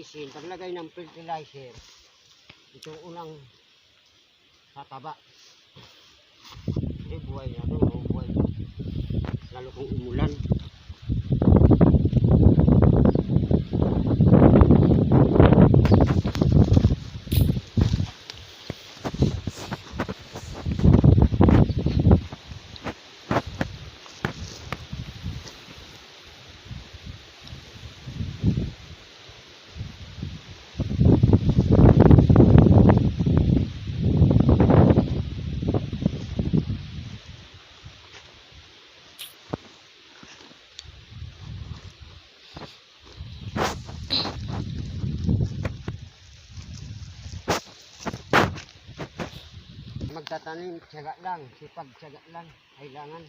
alisin, paglagay ng fertilizer, itong unang tataba. Kasi buhay na ito, buhay. Lalo kung umulan. Magtatanim, tiyaga lang, sipag, tiyaga lang, kailangan.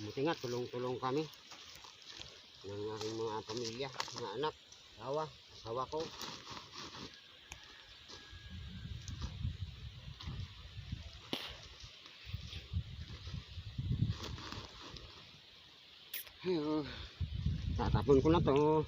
Buti nga, tulong-tulong kami ng aking mga pamilya, mga anak, asawa ko. Tatapon ko na to.